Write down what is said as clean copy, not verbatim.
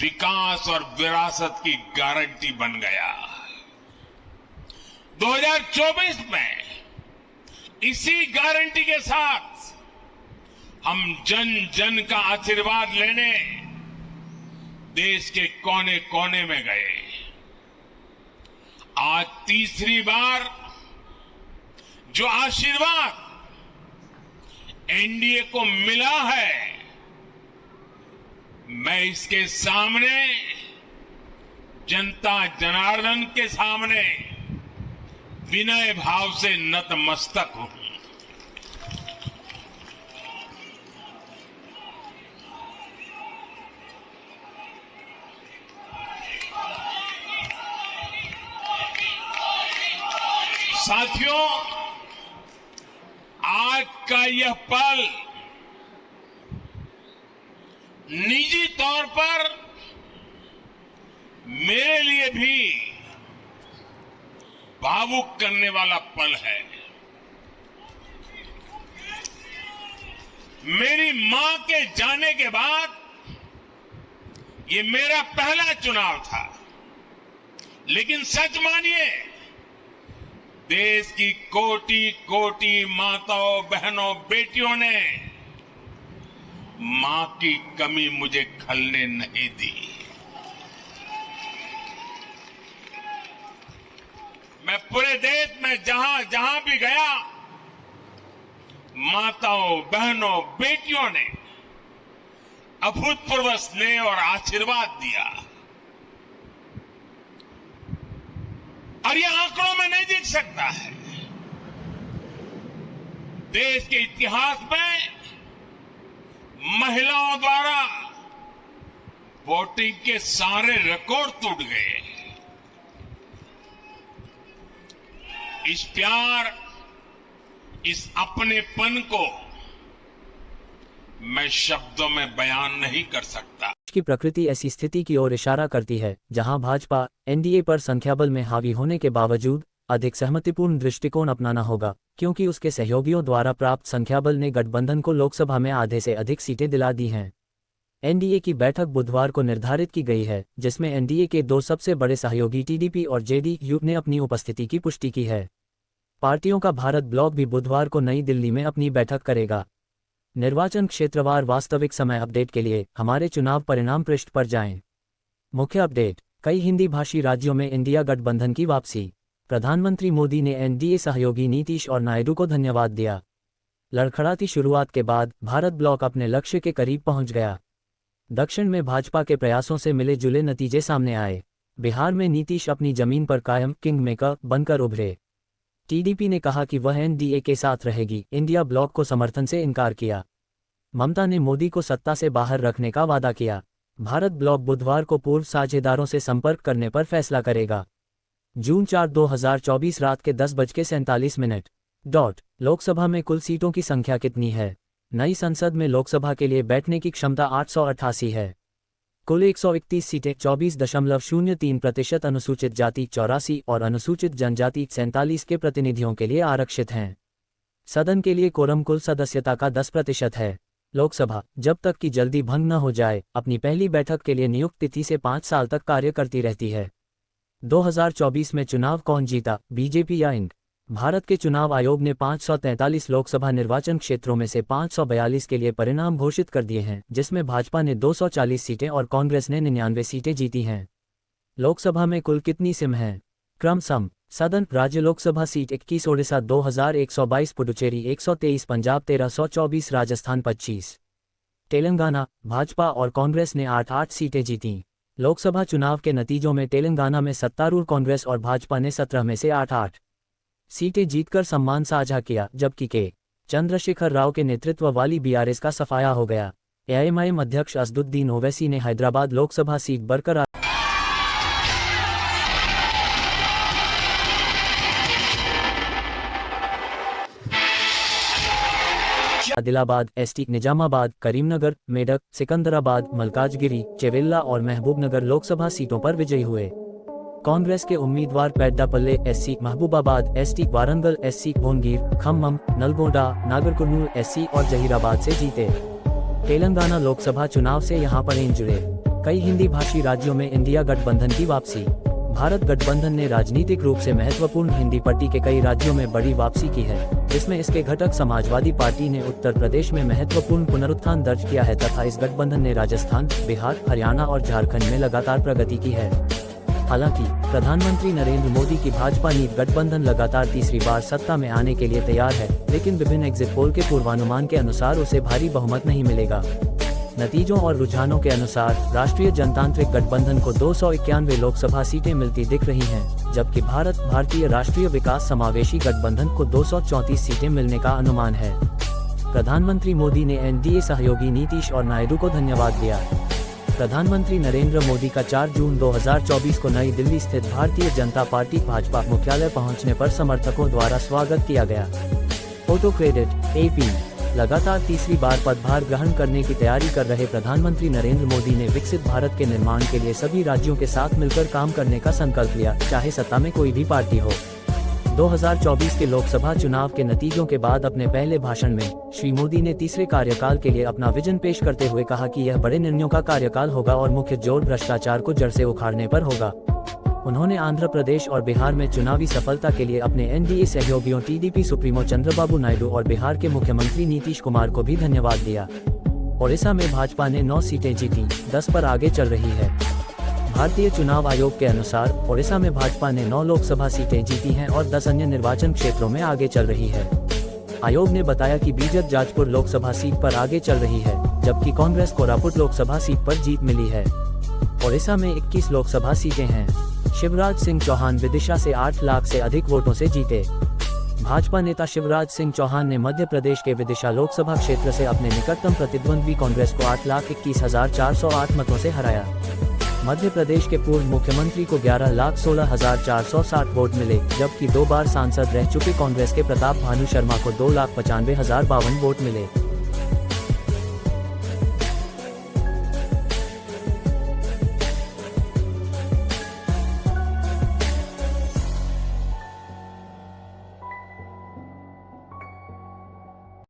विकास और विरासत की गारंटी बन गया। 2024 में इसी गारंटी के साथ हम जन जन का आशीर्वाद लेने देश के कोने कोने में गए। आज तीसरी बार जो आशीर्वाद एनडीए को मिला है, मैं इसके सामने, जनता जनार्दन के सामने विनय भाव से नतमस्तक हूं। साथियों, आज का यह पल निजी तौर पर मेरे लिए भी भावुक करने वाला पल है। मेरी मां के जाने के बाद ये मेरा पहला चुनाव था, लेकिन सच मानिए, देश की कोटि कोटि माताओं, बहनों, बेटियों ने मां की कमी मुझे खलने नहीं दी। मैं पूरे देश में जहां जहां भी गया, माताओं, बहनों, बेटियों ने अभूतपूर्व स्नेह और आशीर्वाद दिया। और यह आंकड़ों में नहीं दिख सकता है। देश के इतिहास में महिलाओं द्वारा वोटिंग के सारे रिकॉर्ड टूट गए। इस प्यार, इस अपनेपन को मैं शब्दों में बयान नहीं कर सकता। की प्रकृति ऐसी स्थिति की ओर इशारा करती है जहां भाजपा एनडीए पर संख्याबल में हावी होने के बावजूद अधिक सहमतिपूर्ण दृष्टिकोण अपनाना होगा, क्योंकि उसके सहयोगियों द्वारा प्राप्त संख्याबल ने गठबंधन को लोकसभा में आधे से अधिक सीटें दिला दी हैं। एनडीए की बैठक बुधवार को निर्धारित की गई है, जिसमें एनडीए के दो सबसे बड़े सहयोगी टीडीपी और जेडीयू ने अपनी उपस्थिति की पुष्टि की है। पार्टियों का भारत ब्लॉक भी बुधवार को नई दिल्ली में अपनी बैठक करेगा। निर्वाचन क्षेत्रवार वास्तविक समय अपडेट के लिए हमारे चुनाव परिणाम पृष्ठ पर जाएं। मुख्य अपडेट, कई हिंदी भाषी राज्यों में इंडिया गठबंधन की वापसी। प्रधानमंत्री मोदी ने एनडीए सहयोगी नीतीश और नायडू को धन्यवाद दिया। लड़खड़ाती शुरुआत के बाद भारत ब्लॉक अपने लक्ष्य के करीब पहुंच गया। दक्षिण में भाजपा के प्रयासों से मिले जुले नतीजे सामने आए। बिहार में नीतीश अपनी जमीन पर कायम किंग मेकर बनकर उभरे। टीडीपी ने कहा कि वह एनडीए के साथ रहेगी, इंडिया ब्लॉक को समर्थन से इनकार किया। ममता ने मोदी को सत्ता से बाहर रखने का वादा किया। भारत ब्लॉक बुधवार को पूर्व साझेदारों से संपर्क करने पर फैसला करेगा। जून 4, 2024 रात के 10:47। लोकसभा में कुल सीटों की संख्या कितनी है? नई संसद में लोकसभा के लिए बैठने की क्षमता 888 है। कुल 131 सीटें 24.03% अनुसूचित जाति 84 और अनुसूचित जनजाति 47 के प्रतिनिधियों के लिए आरक्षित हैं। सदन के लिए कोरम कुल सदस्यता का 10% है। लोकसभा जब तक कि जल्दी भंग न हो जाए, अपनी पहली बैठक के लिए नियुक्त तिथि से 5 साल तक कार्य करती रहती है। 2024 में चुनाव कौन जीता, बीजेपी या इंड? भारत के चुनाव आयोग ने 543 लोकसभा निर्वाचन क्षेत्रों में से 542 के लिए परिणाम घोषित कर दिए हैं, जिसमें भाजपा ने 240 सीटें और कांग्रेस ने 99 सीटें जीती हैं। लोकसभा में कुल कितनी सिम हैं? क्रम सम। सदन, राज्य लोकसभा सीट 21 ओडिशा 2122, पुडुचेरी 123, पंजाब 1324, राजस्थान 25। तेलंगाना, भाजपा और कांग्रेस ने 8-8 सीटें जीतीं। लोकसभा चुनाव के नतीजों में तेलंगाना में सत्तारूढ़ कांग्रेस और भाजपा ने 17 में से 8-8 सीटें जीतकर सम्मान साझा किया, जबकि के चंद्रशेखर राव के नेतृत्व वाली बीआरएस का सफाया हो गया। एआईएमआईएम अध्यक्ष असदुद्दीन ओवैसी ने हैदराबाद लोकसभा सीट बरकरार आदिलाबाद, एसटी, निजामाबाद, करीमनगर, मेडक, सिकंदराबाद, मलकाजगिरी, चेवेल्ला और महबूबनगर लोकसभा सीटों पर विजयी हुए। कांग्रेस के उम्मीदवार Peddapalli SC, Mahabubabad ST, Warangal SC, Bhongir, Khammam, Nalgonda, Nagarkurnool SC और जहीराबाद से जीते। तेलंगाना लोकसभा चुनाव से यहां पर जुड़े। कई हिंदी भाषी राज्यों में इंडिया गठबंधन की वापसी। भारत गठबंधन ने राजनीतिक रूप से महत्वपूर्ण हिंदी पट्टी के कई राज्यों में बड़ी वापसी की है, जिसमें इसके घटक समाजवादी पार्टी ने उत्तर प्रदेश में महत्वपूर्ण पुनरुत्थान दर्ज किया है तथा इस गठबंधन ने राजस्थान, बिहार, हरियाणा और झारखंड में लगातार प्रगति की है। हालांकि प्रधानमंत्री नरेंद्र मोदी की भाजपा नीति गठबंधन लगातार तीसरी बार सत्ता में आने के लिए तैयार है, लेकिन विभिन्न एग्जिट पोल के पूर्वानुमान के अनुसार उसे भारी बहुमत नहीं मिलेगा। नतीजों और रुझानों के अनुसार राष्ट्रीय जनतांत्रिक गठबंधन को 291 लोकसभा सीटें मिलती दिख रही हैं, जबकि भारतीय राष्ट्रीय विकास समावेशी गठबंधन को 234 सीटें मिलने का अनुमान है। प्रधानमंत्री मोदी ने एनडीए सहयोगी नीतीश और नायडू को धन्यवाद दिया। प्रधानमंत्री नरेंद्र मोदी का 4 जून 2024 को नई दिल्ली स्थित भारतीय जनता पार्टी भाजपा मुख्यालय पहुंचने पर समर्थकों द्वारा स्वागत किया गया। Photo credit AP। लगातार तीसरी बार पदभार ग्रहण करने की तैयारी कर रहे प्रधानमंत्री नरेंद्र मोदी ने विकसित भारत के निर्माण के लिए सभी राज्यों के साथ मिलकर काम करने का संकल्प लिया, चाहे सत्ता में कोई भी पार्टी हो। 2024 के लोकसभा चुनाव के नतीजों के बाद अपने पहले भाषण में श्री मोदी ने तीसरे कार्यकाल के लिए अपना विजन पेश करते हुए कहा कि यह बड़े निर्णयों का कार्यकाल होगा और मुख्य जोर भ्रष्टाचार को जड़ से उखाड़ने पर होगा। उन्होंने आंध्र प्रदेश और बिहार में चुनावी सफलता के लिए अपने एनडीए सहयोगियों टीडीपी सुप्रीमो चंद्रबाबू नायडू और बिहार के मुख्यमंत्री नीतीश कुमार को भी धन्यवाद दिया। ओडिशा में भाजपा ने 9 सीटें जीती, 10 पर आगे चल रही है। भारतीय चुनाव आयोग के अनुसार ओडिशा में भाजपा ने 9 लोकसभा सीटें जीती हैं और 10 अन्य निर्वाचन क्षेत्रों में आगे चल रही है। आयोग ने बताया कि बीजेपी जाजपुर लोकसभा सीट पर आगे चल रही है, जबकि कांग्रेस कोरापुट लोकसभा सीट पर जीत मिली है। ओडिशा में 21 लोकसभा सीटें हैं। शिवराज सिंह चौहान विदिशा से 8 लाख से अधिक वोटों से जीते। भाजपा नेता शिवराज सिंह चौहान ने मध्य प्रदेश के विदिशा लोकसभा क्षेत्र से अपने निकटतम प्रतिद्वंदी कांग्रेस को 8,21,408 मतों से हराया। मध्य प्रदेश के पूर्व मुख्यमंत्री को 11,16,460 वोट मिले, जबकि 2 बार सांसद रह चुके कांग्रेस के प्रताप भानु शर्मा को 2,95,052 वोट मिले।